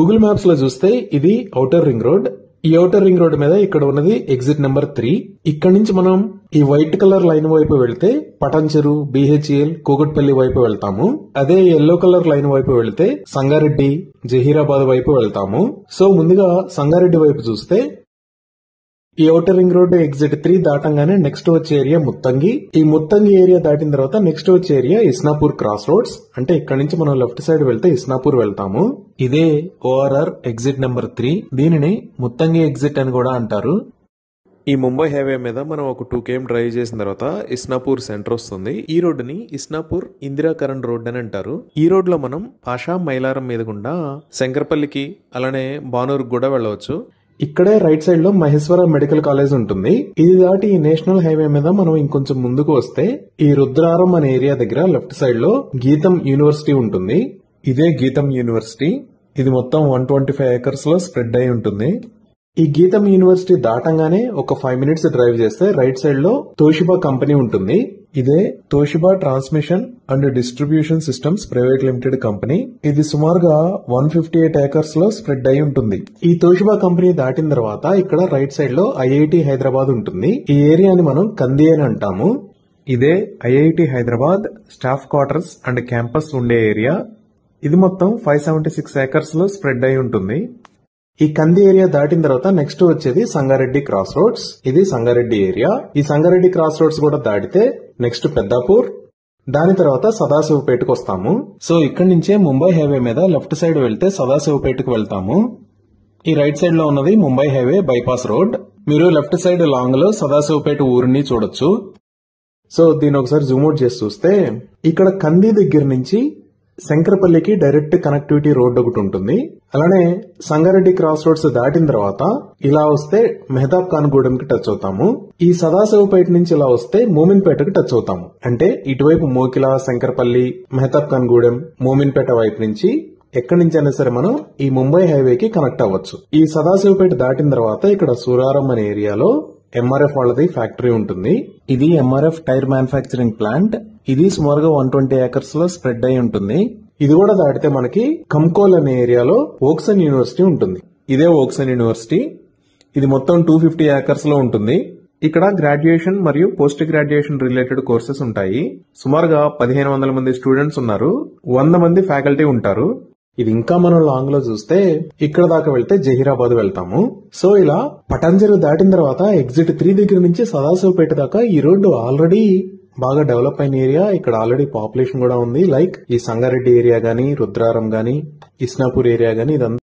Google maps లో చూస్తే ఇది ఔటర్ రింగ్ రోడ్. ఈ ఔటర్ రింగ్ రోడ్ మీద ఇక్కడ ఉన్నది ఎగ్జిట్ నెంబర్ 3. ఇక్కడ నుంచి మనం ఈ వైట్ కలర్ లైన్ వైపు వెళ్తే పటాన్చెరు, BHEL, కూకట్పల్లి వైపు వెళ్తాము. అదే ఎల్లో కలర్ లైన్ వైపు వెళ్తే సంగారెడ్డి, జహీరాబాద్ వైపు వెళ్తాము. సో ముందుగా సంగారెడ్డి వైపు చూస్తే ఈ ఔటర్ రింగ్ రోడ్ ఎగ్జిట్ 3 దాటంగానే నెక్స్ట్ వచ్చే ఏరియా ముత్తంగి. ఈ ముత్తంగి ఏరియా దాటిన తర్వాత నెక్స్ట్ వచ్చే ఏరియా ఇస్నాపూర్ క్రాస్ రోడ్స్. అంటే ఇక్కడ నుంచి మనం లెఫ్ట్ సైడ్ వెళ్తే ఇస్నాపూర్ వెళ్తాము. ఇదే ORR ఎగ్జిట్ నెంబర్ 3. దీనిని ముత్తంగి ఎగ్జిట్ అని కూడా అంటారు. ఈ ముంబై హైవే మీద మనం ఒక 2 km డ్రైవ్ చేసిన తర్వాత ఇస్నాపూర్ సెంటర్ వస్తుంది. ఈ రోడ్ ని ఇస్నాపూర్ ఇందిరా కరణ్ రోడ్ అని అంటారు. ఈ రోడ్ లో మనం పాషా మైలారం మీద గుండా శంకరపల్లికి అలానే బానూరుకు కూడా వెళ్ళవచ్చు. ఇక్కడే రైట్ సైడ్ లో మహేశ్వర మెడికల్ కాలేజ్ ఉంటుంది. ఇది దాటి ఈ నేషనల్ హైవే మీద మనం ఇంకొంచెం ముందుకు వస్తే ఈ రుద్రారం అనే ఏరియా దగ్గర లెఫ్ట్ సైడ్ లో గీతం యూనివర్సిటీ ఉంటుంది. ఇదే గీతం యూనివర్సిటీ. ఇది మొత్తం 125 acres లో స్ప్రెడ్ అయి ఉంటుంది. ఈ గీతం యూనివర్సిటీ దాటంగానే ఒక 5 minutes డ్రైవ్ చేస్తే రైట్ సైడ్ లో తోషిబా కంపెనీ ఉంటుంది. ఇదే Toshiba transmission and distribution systems private limited company. ఇది సుమారుగా 158 acres లో స్ప్రెడ్ అయి ఉంటుంది. ఈ తోషిబా కంపెనీ దాటిన తర్వాత ఇక్కడ రైట్ సైడ్ లో IIT హైదరాబాద్ ఉంటుంది. ఈ ఏరియాని మనం కంది అని అంటాము. ఇదే IIT Hyderabad staff quarters and campus ఉండే ఏరియా. ఇది మొత్తం 576 acres లో స్ప్రెడ్ అయి ఉంటుంది. ఈ కంది ఏరియా దాటిన తర్వాత నెక్స్ట్ వచ్చేది సంగారెడ్డి క్రాస్ రోడ్స్. ఇది సంగారెడ్డి ఏరియా. ఈ సంగారెడ్డి క్రాస్ రోడ్స్ కూడా దాటితే నెక్స్ట్ పెద్దాపూర్, దాని తర్వాత సదాశివపేటకు వస్తాము. సో ఇక్కడి నుంచే ముంబై హైవే మీద లెఫ్ట్ సైడ్ వెళ్తే సదాశివపేటకు వెళ్తాము. ఈ రైట్ సైడ్ లో ఉన్నది ముంబై హైవే బైపాస్ రోడ్. మీరు లెఫ్ట్ సైడ్ లాంగ్ లో సదాశివపేట ఊరిని చూడొచ్చు. సో దీని ఒకసారి జూమ్ అవుట్ చేసి చూస్తే ఇక్కడ కంది దగ్గర నుంచి శంకరపల్లికి డైరెక్ట్ కనెక్టివిటీ రోడ్ ఒకటి ఉంటుంది. అలానే సంగారెడ్డి క్రాస్ రోడ్స్ దాటిన తర్వాత ఇలా వస్తే మెహతాబ్ ఖాన్ గూడెంకి టచ్ అవుతాము. ఈ సదాశివపేట నుంచి ఇలా వస్తే మోమిన్పేటకి టచ్ అవుతాము. అంటే ఇటువైపు మోకిలా, శంకరపల్లి, మెహతాబ్ ఖాన్ గూడెం, మోమిన్పేట వైపు నుంచి ఎక్కడి నుంచి అయినా సరే మనం ఈ ముంబై హైవేకి కనెక్ట్ అవ్వచ్చు. ఈ సదాశివపేట దాటిన తర్వాత ఇక్కడ సూరారం అనే ఏరియాలో MRF వాళ్ళది ఫ్యాక్టరీ ఉంటుంది. ఇది MRF టైర్ మ్యానుఫ్యాక్చరింగ్ ప్లాంట్. ఇది సుమారుగా 120 acres లో స్ప్రెడ్ అయి ఉంటుంది. ఇది కూడా దాటితే మనకి కంకోల్ అనే ఏరియాలో ఓక్సన్ యూనివర్సిటీ ఉంటుంది. ఇదే ఓక్సన్ యూనివర్సిటీ. ఇది మొత్తం 250 acres లో ఉంటుంది. ఇక్కడ గ్రాడ్యుయేషన్ మరియు పోస్ట్ గ్రాడ్యుయేషన్ రిలేటెడ్ కోర్సెస్ ఉంటాయి. సుమారుగా 1500 మంది స్టూడెంట్స్ ఉన్నారు. 100 మంది ఫ్యాకల్టీ ఉంటారు. ఇది ఇంకా మనం లాంగ్ లో చూస్తే ఇక్కడ దాకా వెళ్తే జహీరాబాద్ వెళ్తాము. సో ఇలా పటాన్చెరు దాటిన తర్వాత ఎగ్జిట్ 3 దగ్గర నుంచి సదాశివపేట దాకా ఈ రోడ్డు ఆల్రెడీ బాగా డెవలప్ అయిన ఏరియా. ఇక్కడ ఆల్రెడీ పాపులేషన్ కూడా ఉంది. లైక్ ఈ సంగారెడ్డి ఏరియా గానీ, రుద్రారం గానీ, ఇస్నాపూర్ ఏరియా గానీ ఇదంతా